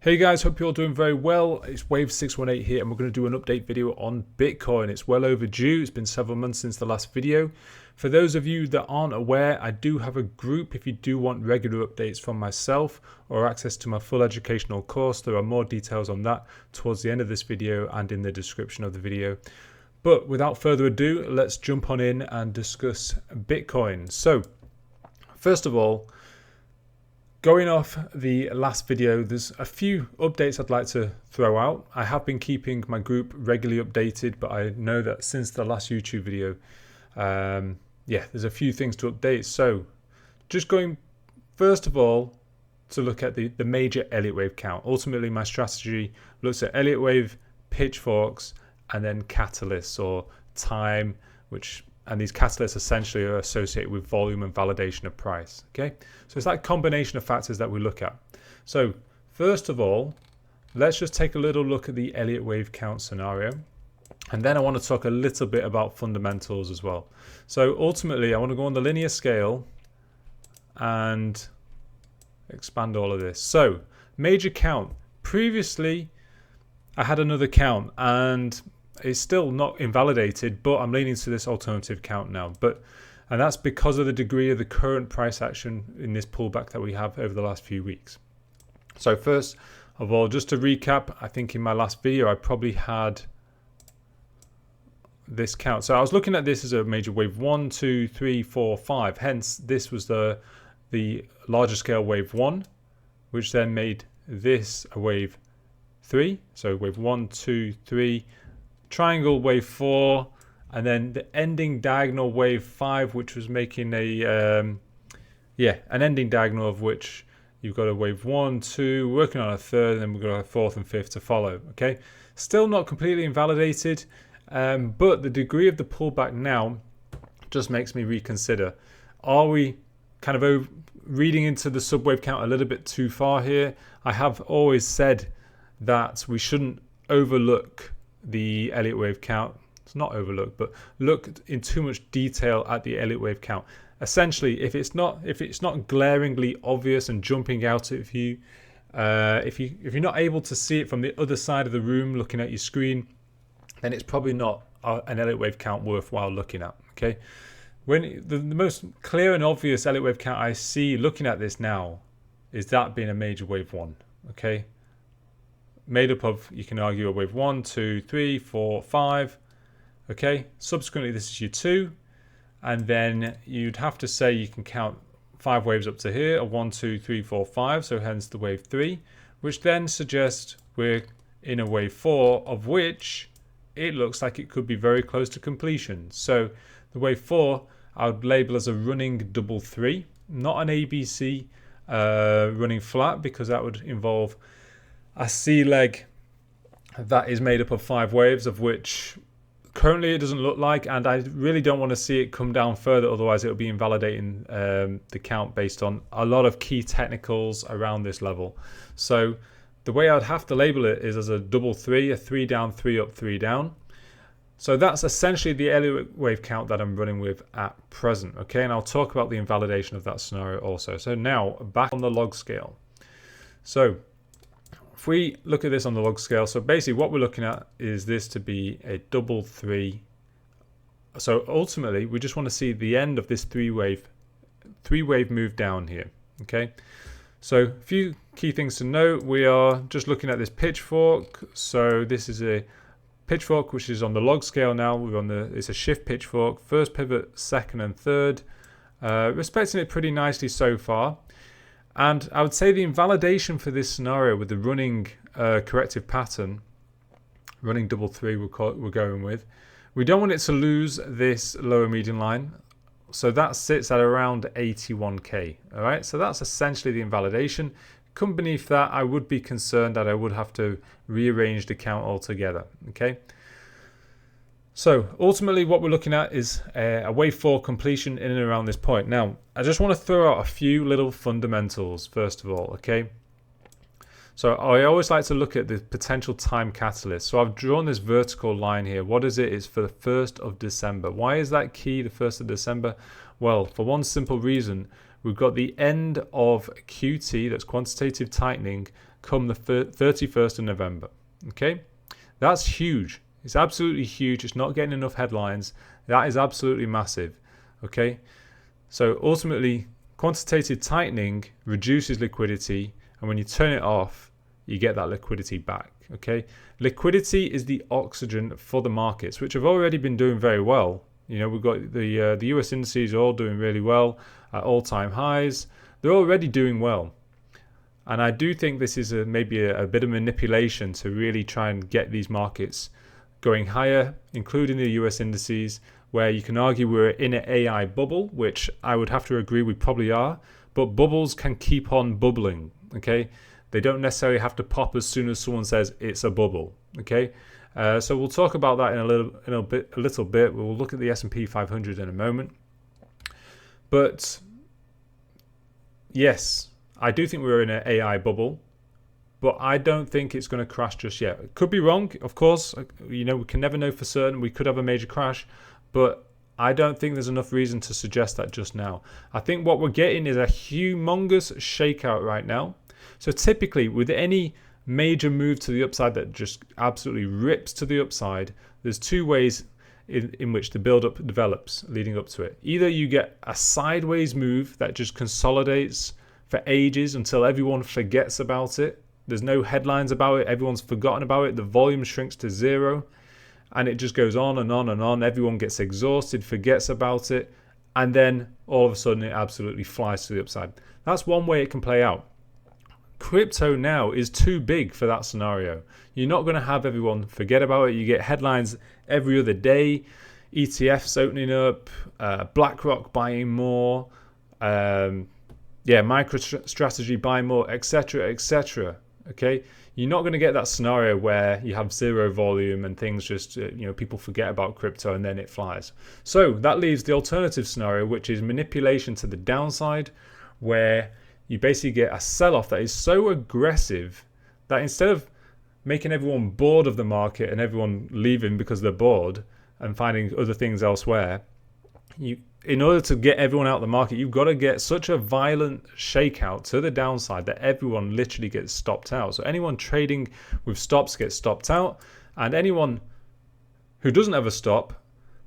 Hey guys, hope you're all doing very well. It's Wave618 here and we're going to do an update video on Bitcoin. It's well overdue. It's been several months since the last video. For those of you that aren't aware, I do have a group if you do want regular updates from myself or access to my full educational course. There are more details on that towards the end of this video and in the description of the video. But without further ado, let's jump on in and discuss Bitcoin. So, first of all, going off the last video, there's a few updates I'd like to throw out. I have been keeping my group regularly updated, but I know that since the last YouTube video, there's a few things to update. So just going, first of all, to look at the major Elliott wave count. Ultimately, my strategy looks at Elliott wave, pitchforks, and then catalysts or time, and these catalysts essentially are associated with volume and validation of price. Okay, so it's that combination of factors that we look at. So first of all, let's just take a little look at the Elliott wave count scenario, and then I want to talk a little bit about fundamentals as well. So ultimately, I want to go on the linear scale and expand all of this. So major count. Previously, I had another count and it's still not invalidated, but I'm leaning to this alternative count now. And that's because of the degree of the current price action in this pullback that we have over the last few weeks. So first of all, just to recap, I think in my last video I probably had this count. So I was looking at this as a major wave 1, 2, 3, 4, 5. Hence, this was the larger scale wave 1, which then made this a wave 3. So wave 1, 2, 3. Triangle wave 4, and then the ending diagonal wave 5, which was making an ending diagonal of which you've got a wave 1, 2, working on a third, and then we've got a fourth and fifth to follow. Okay, still not completely invalidated, but the degree of the pullback now just makes me reconsider. Are we kind of reading into the subwave count a little bit too far here? I have always said that we shouldn't overlook the Elliott wave count. It's not overlooked, but look in too much detail at the Elliott wave count. Essentially, if it's not glaringly obvious and jumping out at you, if you're not able to see it from the other side of the room looking at your screen, then it's probably not an Elliott wave count worthwhile looking at. Okay, when the most clear and obvious Elliott wave count I see looking at this now is that being a major wave 1. Okay, made up of, you can argue, a wave 1, 2, 3, 4, 5. Okay, subsequently this is your 2, and then you'd have to say you can count 5 waves up to here, a 1, 2, 3, 4, 5, so hence the wave 3, which then suggests we're in a wave 4, of which it looks like it could be very close to completion. So the wave 4 I would label as a running double 3, not an ABC running flat, because that would involve a C leg that is made up of 5 waves, of which currently it doesn't look like, and I really don't want to see it come down further, otherwise it'll be invalidating the count based on a lot of key technicals around this level. So the way I'd have to label it is as a double 3, a 3 down, 3 up, 3 down. So that's essentially the Elliott wave count that I'm running with at present. Okay, and I'll talk about the invalidation of that scenario also. So now back on the log scale. So if we look at this on the log scale, so basically what we're looking at is this to be a double 3. So ultimately, we just want to see the end of this three wave move down here. Okay, so a few key things to note. We are just looking at this pitchfork. So this is a pitchfork which is on the log scale now. It's a shift pitchfork, first pivot, second and third, respecting it pretty nicely so far. And I would say the invalidation for this scenario with the running corrective pattern, running double 3 we're going with, we don't want it to lose this lower median line. So that sits at around 81k. All right, so that's essentially the invalidation. Come beneath that, I would be concerned that I would have to rearrange the count altogether. Okay. So ultimately what we're looking at is a wave 4 completion in and around this point. Now, I just want to throw out a few little fundamentals first of all, okay? So I always like to look at the potential time catalyst. So I've drawn this vertical line here. What is it? It's for the 1st of December. Why is that key, the 1st of December? Well, for one simple reason, we've got the end of QT, that's quantitative tightening, come the 31st of November. Okay, that's huge. It's absolutely huge. It's not getting enough headlines. That is absolutely massive. Okay, so ultimately, quantitative tightening reduces liquidity, and when you turn it off, you get that liquidity back. Okay, liquidity is the oxygen for the markets, which have already been doing very well. You know, we've got the US indices are all doing really well at all-time highs. They're already doing well, and I do think this is maybe a bit of manipulation to really try and get these markets going higher, including the US indices, where you can argue we're in an AI bubble, which I would have to agree we probably are, but bubbles can keep on bubbling. Okay, they don't necessarily have to pop as soon as someone says it's a bubble. Okay, so we'll talk about that in a little bit. We'll look at the S&P 500 in a moment. But yes, I do think we're in an AI bubble, but I don't think it's going to crash just yet. It could be wrong, of course. You know, we can never know for certain. We could have a major crash, but I don't think there's enough reason to suggest that just now. I think what we're getting is a humongous shakeout right now. So typically, with any major move to the upside that just absolutely rips to the upside, there's two ways in which the build-up develops leading up to it. Either you get a sideways move that just consolidates for ages until everyone forgets about it. There's no headlines about it. Everyone's forgotten about it. The volume shrinks to zero, and it just goes on and on and on. Everyone gets exhausted, forgets about it, and then all of a sudden it absolutely flies to the upside. That's one way it can play out. Crypto now is too big for that scenario. You're not going to have everyone forget about it. You get headlines every other day, ETFs opening up, BlackRock buying more, MicroStrategy buying more, etc., etc. Okay, you're not going to get that scenario where you have zero volume and things just people forget about crypto and then it flies. So that leaves the alternative scenario, which is manipulation to the downside, where you basically get a sell-off that is so aggressive that instead of making everyone bored of the market and everyone leaving because they're bored and finding other things elsewhere, in order to get everyone out of the market, you've got to get such a violent shakeout to the downside that everyone literally gets stopped out. So anyone trading with stops gets stopped out, and anyone who doesn't have a stop,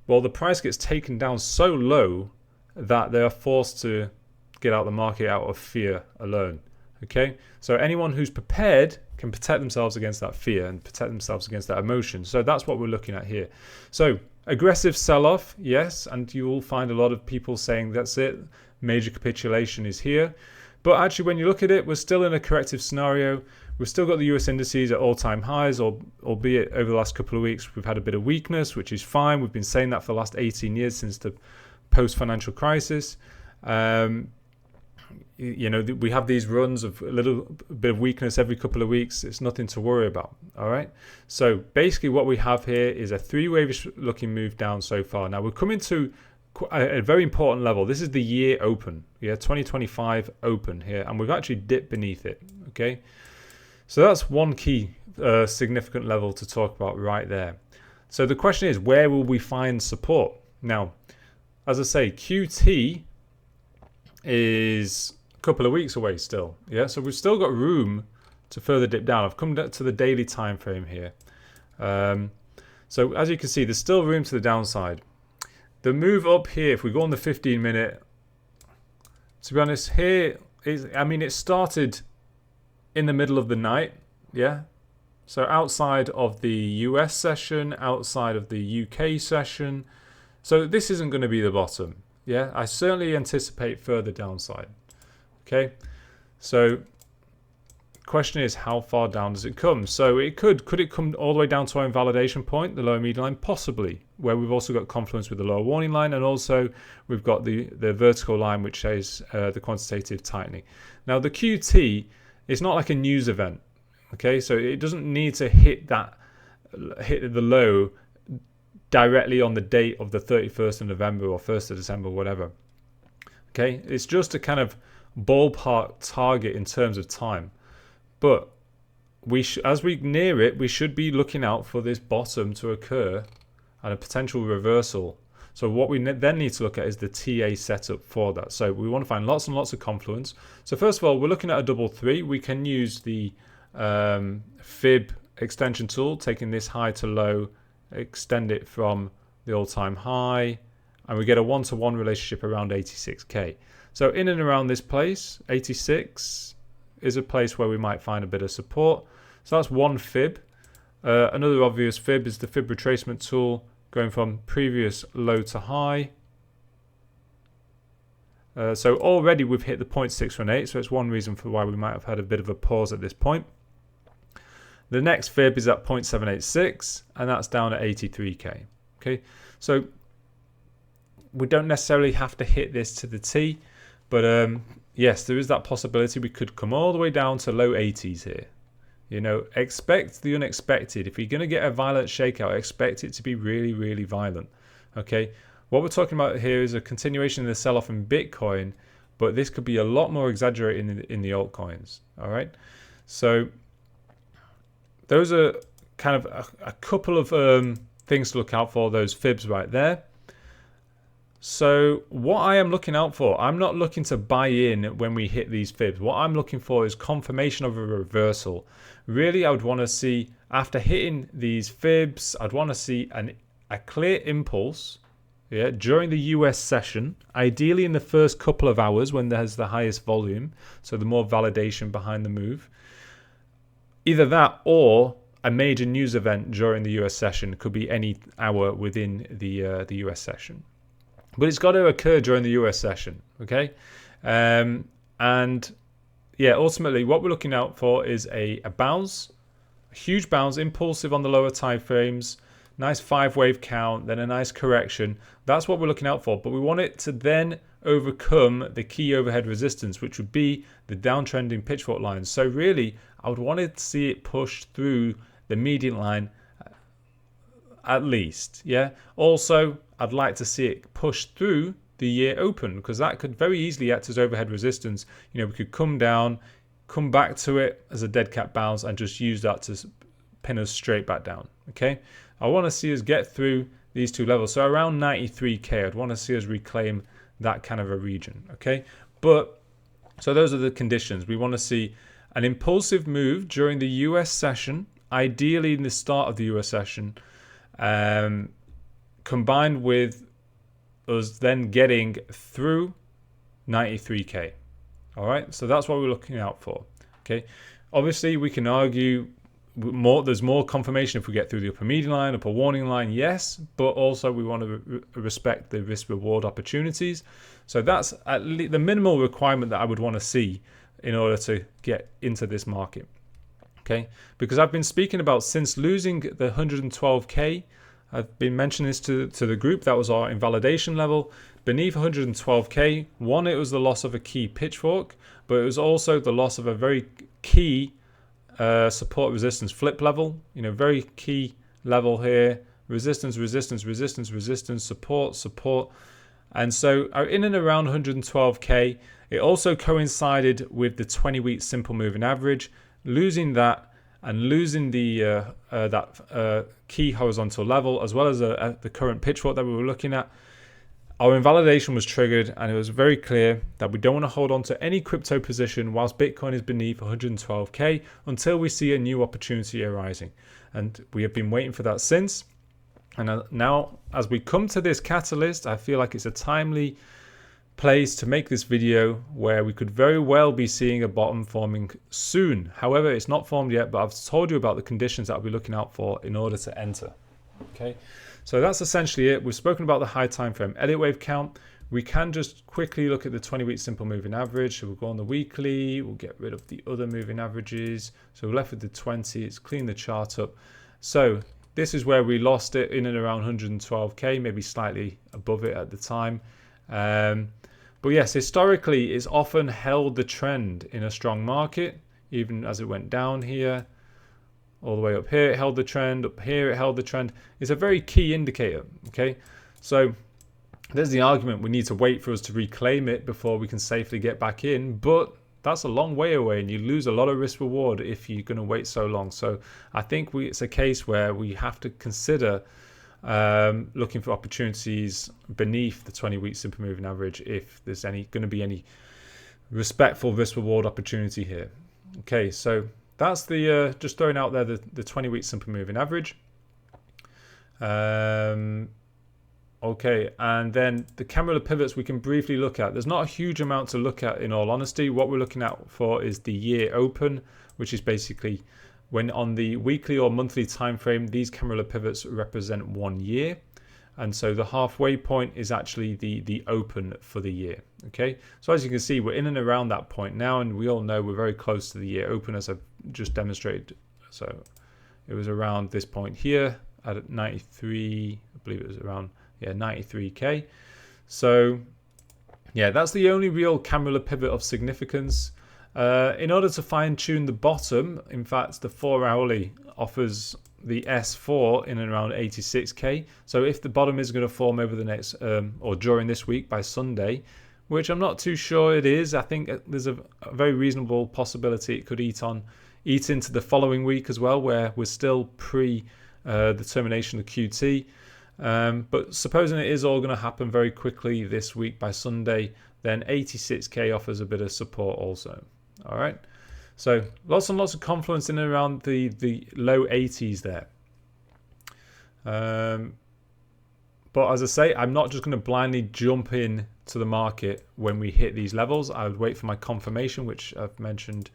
well, the price gets taken down so low that they are forced to get out of the market out of fear alone. Okay, so anyone who's prepared can protect themselves against that fear and protect themselves against that emotion. So that's what we're looking at here. So aggressive sell-off, yes, and you will find a lot of people saying that's it, major capitulation is here. But actually, when you look at it, we're still in a corrective scenario. We've still got the US indices at all-time highs, albeit over the last couple of weeks we've had a bit of weakness, which is fine. We've been saying that for the last 18 years since the post-financial crisis. We have these runs of a little bit of weakness every couple of weeks. It's nothing to worry about. All right. So basically what we have here is a three-wave looking move down so far. Now we're coming to a very important level. This is the year open. 2025 open here. And we've actually dipped beneath it. Okay. So that's one key significant level to talk about right there. So the question is, where will we find support? Now, as I say, QT is a couple of weeks away still. So we've still got room to further dip down. I've come to the daily time frame here. So as you can see, there's still room to the downside. The move up here, if we go on the 15-minute, to be honest, it started in the middle of the night. So outside of the US session, outside of the UK session. So this isn't going to be the bottom. I certainly anticipate further downside. Okay, so question is, how far down does it come? So it could it come all the way down to our invalidation point, the lower median line? Possibly, where we've also got confluence with the lower warning line, and also we've got the vertical line which shows the quantitative tightening. Now the QT is not like a news event. Okay, so it doesn't need to hit the low directly on the date of the 31st of November or 1st of December, whatever. Okay, it's just a kind of ballpark target in terms of time. But as we near it, we should be looking out for this bottom to occur and a potential reversal. So what we then need to look at is the TA setup for that. So we want to find lots and lots of confluence. So first of all, we're looking at a double three. We can use the fib extension tool, taking this high to low, extend it from the all-time high, and we get a one-to-one relationship around 86k. So in and around this place, 86 is a place where we might find a bit of support. So that's one fib. Another obvious fib is the fib retracement tool, going from previous low to high. So already we've hit the 0.618, so it's one reason for why we might have had a bit of a pause at this point. The next fib is at 0.786, and that's down at 83k. Okay, so we don't necessarily have to hit this to the T, but yes, there is that possibility we could come all the way down to low 80s here. You know, expect the unexpected. If you're going to get a violent shakeout, expect it to be really, really violent. Okay. What we're talking about here is a continuation of the sell-off in Bitcoin, but this could be a lot more exaggerated in the altcoins. All right. So those are kind of a couple of things to look out for, those fibs right there. So what I am looking out for, I'm not looking to buy in when we hit these fibs. What I'm looking for is confirmation of a reversal. Really, I would want to see, after hitting these fibs, I'd want to see a clear impulse. Yeah, during the US session, ideally in the first couple of hours when there's the highest volume, so the more validation behind the move. Either that or a major news event during the US session, could be any hour within the US session. But it's got to occur during the US session, okay? And yeah, ultimately what we're looking out for is a bounce, a huge bounce, impulsive on the lower time frames, nice 5-wave count, then a nice correction. That's what we're looking out for. But we want it to then overcome the key overhead resistance, which would be the downtrending pitchfork lines. So really, I would want to see it push through the median line at least. Yeah. Also, I'd like to see it push through the year open, because that could very easily act as overhead resistance. You know, we could come down, come back to it as a dead cat bounce, and just use that to pin us straight back down. Okay. I want to see us get through these two levels. So around 93k, I'd want to see us reclaim that kind of a region. Okay. But so those are the conditions. We want to see an impulsive move during the US session, ideally in the start of the US session, combined with us then getting through 93k. All right. So that's what we're looking out for. Okay. Obviously, we can argue there's more confirmation if we get through the upper median line, upper warning line, yes, but also we want to respect the risk reward opportunities. So that's at least the minimal requirement that I would want to see in order to get into this market. Okay, because I've been speaking about, since losing the 112k, I've been mentioning this to the group, that was our invalidation level. Beneath 112k, one, it was the loss of a key pitchfork, but it was also the loss of a very key support resistance flip level. You know, very key level here. Resistance, resistance, resistance, resistance, support, support. And so in and around 112k, it also coincided with the 20-week simple moving average. Losing that and losing the key horizontal level, as well as the current pitchfork that we were looking at, our invalidation was triggered, and it was very clear that we don't want to hold on to any crypto position whilst Bitcoin is beneath 112k until we see a new opportunity arising. And we have been waiting for that since. And now, as we come to this catalyst, I feel like it's a timely place to make this video where we could very well be seeing a bottom forming soon. However, it's not formed yet, but I've told you about the conditions that I'll be looking out for in order to enter. Okay. So that's essentially it. We've spoken about the high time frame Elliott wave count. We can just quickly look at the 20-week simple moving average. So we'll go on the weekly. We'll get rid of the other moving averages. So we're left with the 20. It's clean the chart up. So this is where we lost it, in and around 112k, maybe slightly above it at the time. But yes, historically, it's often held the trend in a strong market, even as it went down here. All the way up here, it held the trend. Up here, it held the trend. It's a very key indicator, okay? So there's the argument. We need to wait for us to reclaim it before we can safely get back in. But that's a long way away, and you lose a lot of risk reward if you're going to wait so long. So I think it's a case where we have to consider looking for opportunities beneath the 20-week simple moving average if there's going to be any respectful risk reward opportunity here. Okay, so that's the just throwing out there the 20-week simple moving average. Okay, and then the candle pivots we can briefly look at. There's not a huge amount to look at in all honesty. What we're looking at for is the year open, which is basically when on the weekly or monthly time frame, these candle pivots represent 1 year. And so the halfway point is actually the open for the year. Okay, so as you can see, we're in and around that point now, and we all know we're very close to the year open, as I've just demonstrated. So it was around this point here at 93, I believe it was around 93k. So yeah, that's the only real candle pivot of significance. In order to fine tune the bottom, in fact, the 4 hourly offers the S4 in and around 86k. So if the bottom is going to form over the next or during this week by Sunday, which I'm not too sure it is, I think there's a very reasonable possibility it could eat into the following week as well, where we're still pre the termination of QT. But supposing it is all going to happen very quickly this week by Sunday, then 86k offers a bit of support also. All right. So lots and lots of confluence in and around the low 80s there. But as I say, I'm not just going to blindly jump in to the market when we hit these levels. I would wait for my confirmation, which I've mentioned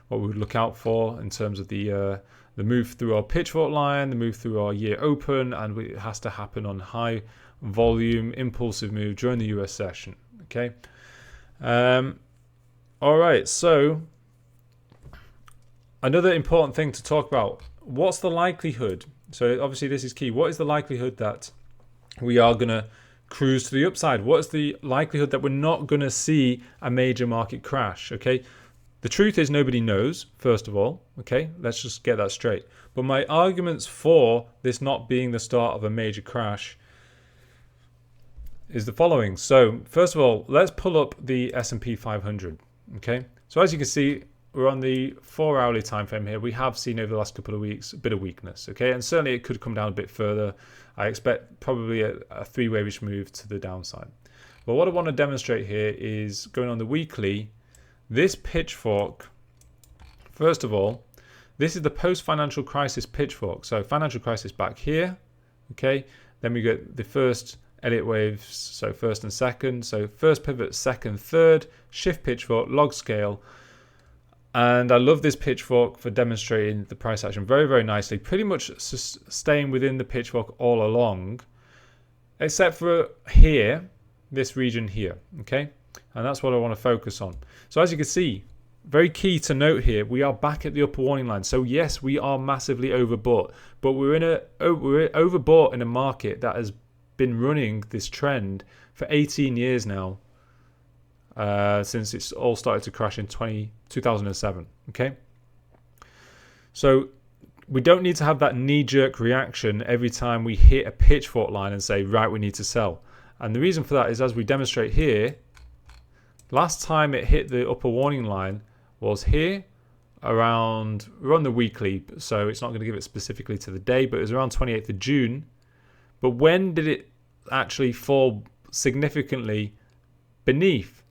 what we would look out for in terms of the move through our pitchfork line, the move through our year open, and it has to happen on high volume, impulsive move during the US session. Okay. All right. So another important thing to talk about, what's the likelihood? So obviously this is key. What is the likelihood that we are going to cruise to the upside? What's the likelihood that we're not going to see a major market crash? Okay. The truth is nobody knows, first of all. Okay. Let's just get that straight. But my arguments for this not being the start of a major crash is the following. So first of all, let's pull up the S&P 500. Okay. So as you can see, we're on the 4 hourly time frame here. We have seen over the last couple of weeks a bit of weakness. Okay. And certainly it could come down a bit further. I expect probably a three-wayish move to the downside. But what I want to demonstrate here is going on the weekly, this pitchfork. First of all, this is the post-financial crisis pitchfork. So financial crisis back here. Okay. Then we get the first Elliott waves, so first and second. So first pivot, second, third, shift pitchfork, log scale. And I love this pitchfork for demonstrating the price action very, very nicely. Pretty much staying within the pitchfork all along, except for here, this region here. Okay. And that's what I want to focus on. So as you can see, very key to note here, we are back at the upper warning line. So yes, we are massively overbought, but we're overbought in a market that has been running this trend for 18 years now, since it's all started to crash in 2007. Okay, so we don't need to have that knee-jerk reaction every time we hit a pitchfork line and say, right, we need to sell. And the reason for that is, as we demonstrate here, last time it hit the upper warning line was here around, we're on the weekly, so it's not going to give it specifically to the day, but it was around 28th of June. But when did it actually fall significantly beneath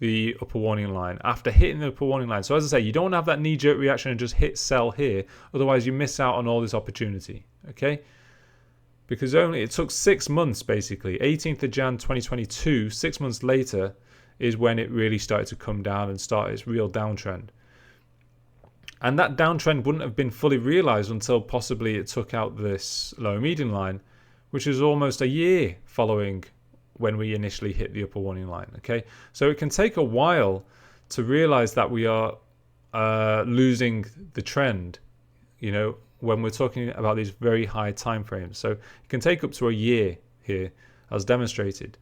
the upper warning line? After hitting the upper warning line. So as I say, you don't want to have that knee-jerk reaction and just hit sell here. Otherwise, you miss out on all this opportunity. Okay? Because it took 6 months, basically. 18th of Jan 2022, 6 months later, is when it really started to come down and start its real downtrend. And that downtrend wouldn't have been fully realized until possibly it took out this lower median line, which is almost a year following when we initially hit the upper warning line. Okay, so it can take a while to realize that we are losing the trend, you know, when we're talking about these very high time frames. So it can take up to a year here, as demonstrated.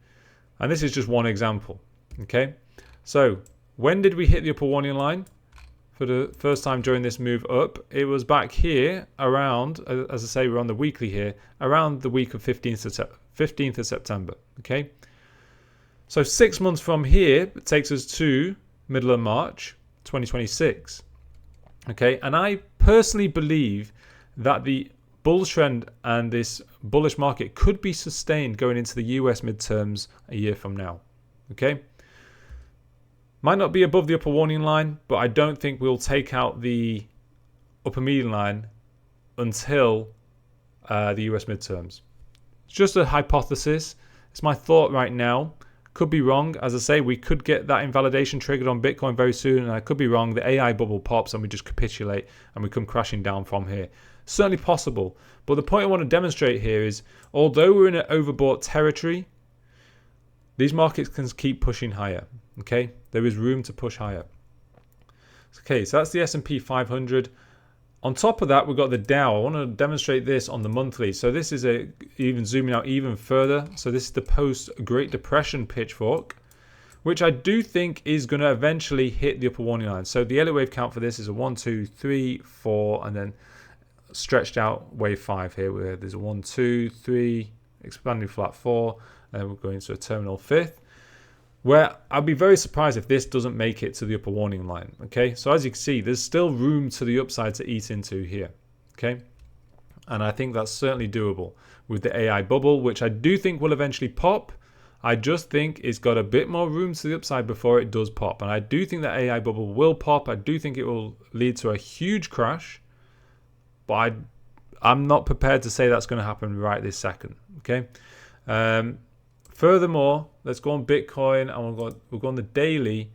And this is just one example. Okay, so when did we hit the upper warning line? For the first time during this move up, it was back here around, as I say, we're on the weekly here, around the week of 15th of September. Okay, so 6 months from here takes us to middle of March 2026. Okay, and I personally believe that the bull trend and this bullish market could be sustained going into the US midterms a year from now. Okay, Might not be above the upper warning line, but I don't think we'll take out the upper median line until the US midterms. It's just a hypothesis. It's my thought right now. Could be wrong. As I say, we could get that invalidation triggered on Bitcoin very soon, and I could be wrong. The AI bubble pops and we just capitulate and we come crashing down from here. Certainly possible. But the point I want to demonstrate here is, although we're in an overbought territory, these markets can keep pushing higher. Okay, there is room to push higher. Okay, so that's the S&P 500. On top of that, we've got the Dow. I want to demonstrate this on the monthly. So this is even zooming out even further. So this is the post-Great Depression pitchfork, which I do think is going to eventually hit the upper warning line. So the Elliott wave count for this is a 1, 2, 3, 4, and then stretched out wave 5 here, where there's a 1, 2, 3, expanding flat 4, and then we're going to a terminal 5th. Where I'd be very surprised if this doesn't make it to the upper warning line. Okay, so as you can see, there's still room to the upside to eat into here. Okay, and I think that's certainly doable with the AI bubble, which I do think will eventually pop. I just think it's got a bit more room to the upside before it does pop, and I do think that AI bubble will pop. I do think it will lead to a huge crash, but I'm not prepared to say that's going to happen right this second. Okay. Furthermore, let's go on Bitcoin, and we'll go on the daily,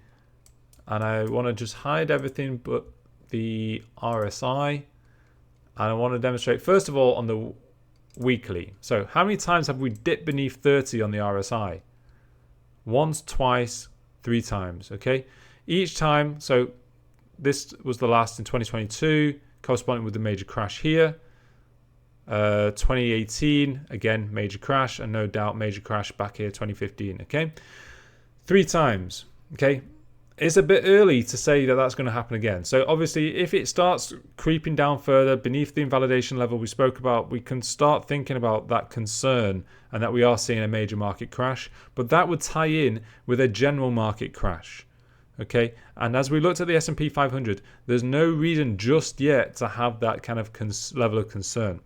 and I want to just hide everything but the RSI, and I want to demonstrate first of all on the weekly. So how many times have we dipped beneath 30 on the RSI? Once, twice, 3 times. Okay, each time. So this was the last in 2022, corresponding with the major crash here. 2018, again, major crash, and no doubt major crash back here 2015. Okay, 3 times. Okay, it's a bit early to say that that's going to happen again. So obviously, if it starts creeping down further beneath the invalidation level we spoke about, we can start thinking about that concern and that we are seeing a major market crash. But that would tie in with a general market crash. Okay, and as we looked at the S&P 500, there's no reason just yet to have that kind of level of concern.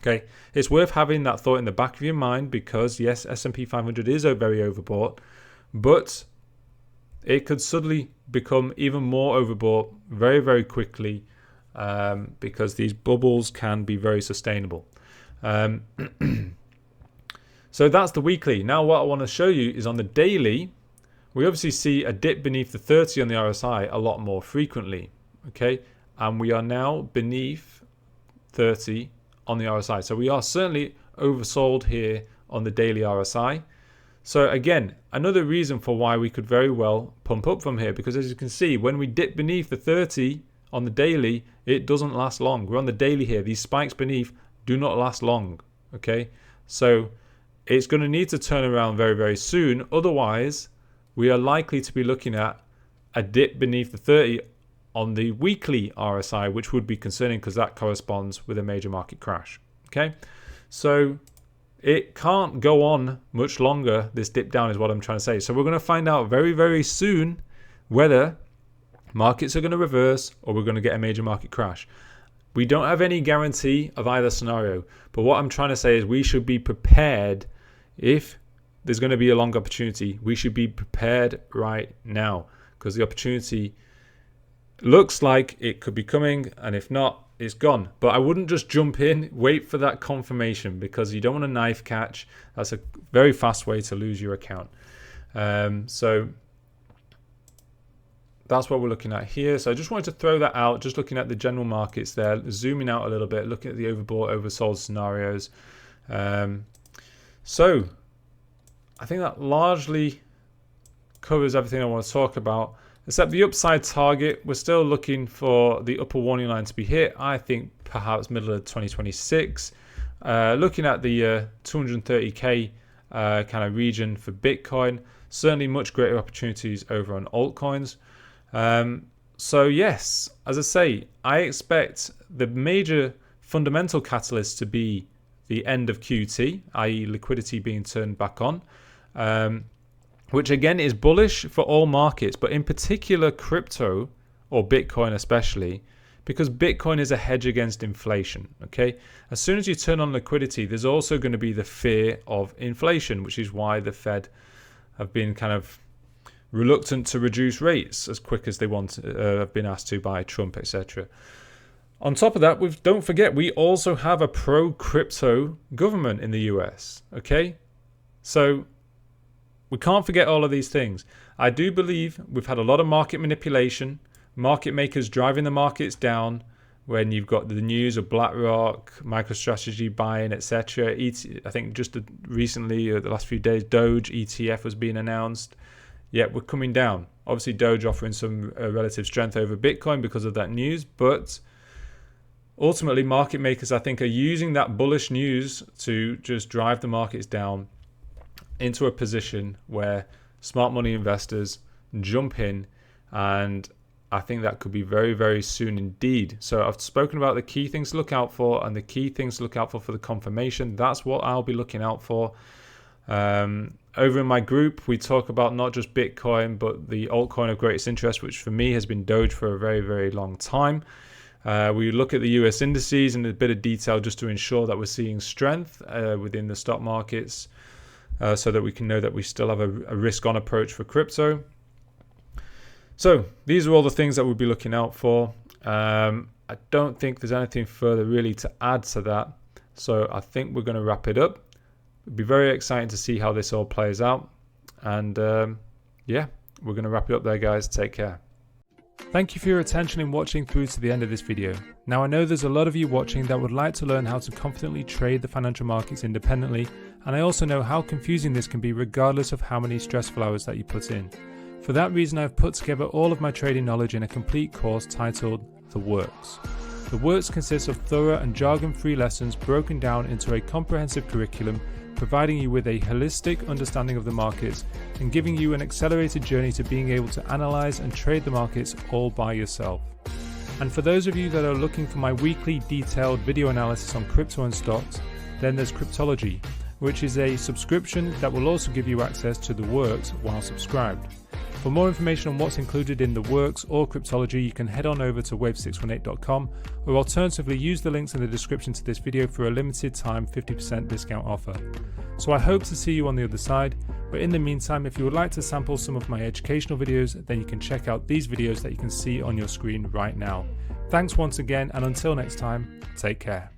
Okay, it's worth having that thought in the back of your mind, because yes, S&P 500 is very overbought, but it could suddenly become even more overbought very, very quickly, because these bubbles can be very sustainable. So that's the weekly. Now what I want to show you is on the daily, we obviously see a dip beneath the 30 on the RSI a lot more frequently. Okay, and we are now beneath 30 on the RSI. So we are certainly oversold here on the daily RSI. So again, another reason for why we could very well pump up from here, because as you can see, when we dip beneath the 30 on the daily, it doesn't last long. We're on the daily here. These spikes beneath do not last long. Okay, so it's going to need to turn around very, very soon. Otherwise, we are likely to be looking at a dip beneath the 30 on the weekly RSI, which would be concerning because that corresponds with a major market crash. Okay, so it can't go on much longer. This dip down is what I'm trying to say. So we're going to find out very, very soon whether markets are going to reverse or we're going to get a major market crash. We don't have any guarantee of either scenario, but what I'm trying to say is we should be prepared. If there's going to be a long opportunity, we should be prepared right now, because the opportunity looks like it could be coming, and if not, it's gone. But I wouldn't just jump in, wait for that confirmation, because you don't want a knife catch. That's a very fast way to lose your account. So that's what we're looking at here. So I just wanted to throw that out, just looking at the general markets there, zooming out a little bit, looking at the overbought, oversold scenarios. So I think that largely covers everything I want to talk about. Except the upside target, we're still looking for the upper warning line to be hit. I think perhaps middle of 2026. Looking at the 230k kind of region for Bitcoin, certainly much greater opportunities over on altcoins. So yes, as I say, I expect the major fundamental catalyst to be the end of QT, i.e. liquidity being turned back on. Which again is bullish for all markets, but in particular crypto, or Bitcoin especially, because Bitcoin is a hedge against inflation. Okay, as soon as you turn on liquidity, there's also going to be the fear of inflation, which is why the Fed have been kind of reluctant to reduce rates as quick as they want, have been asked to by Trump, etc. On top of that, don't forget, we also have a pro-crypto government in the US, okay? So we can't forget all of these things. I do believe we've had a lot of market manipulation, market makers driving the markets down when you've got the news of BlackRock, MicroStrategy buying, etc. I think just recently, the last few days, Doge ETF was being announced. Yet we're coming down. Obviously, Doge offering some relative strength over Bitcoin because of that news, but ultimately, market makers, I think, are using that bullish news to just drive the markets down into a position where smart money investors jump in, and I think that could be very, very soon indeed. So I've spoken about the key things to look out for and the key things to look out for the confirmation. That's what I'll be looking out for. Over in my group, we talk about not just Bitcoin, but the altcoin of greatest interest, which for me has been Doge for a very, very long time. We look at the US indices in a bit of detail just to ensure that we're seeing strength within the stock markets, so that we can know that we still have a risk-on approach for crypto. So these are all the things that we'll be looking out for. I don't think there's anything further really to add to that. So I think we're going to wrap it up. It'll be very exciting to see how this all plays out. And yeah, we're going to wrap it up there, guys. Take care. Thank you for your attention in watching through to the end of this video. Now, I know there's a lot of you watching that would like to learn how to confidently trade the financial markets independently, and I also know how confusing this can be regardless of how many stressful hours that you put in. For that reason, I've put together all of my trading knowledge in a complete course titled The Works. The Works consists of thorough and jargon-free lessons broken down into a comprehensive curriculum, providing you with a holistic understanding of the markets and giving you an accelerated journey to being able to analyze and trade the markets all by yourself. And for those of you that are looking for my weekly detailed video analysis on crypto and stocks, then there's Cryptology, which is a subscription that will also give you access to the Works while subscribed. For more information on what's included in the Works or Cryptology, you can head on over to wave618.com, or alternatively use the links in the description to this video for a limited time 50% discount offer. So I hope to see you on the other side, but in the meantime, if you would like to sample some of my educational videos, then you can check out these videos that you can see on your screen right now. Thanks once again, and until next time, take care.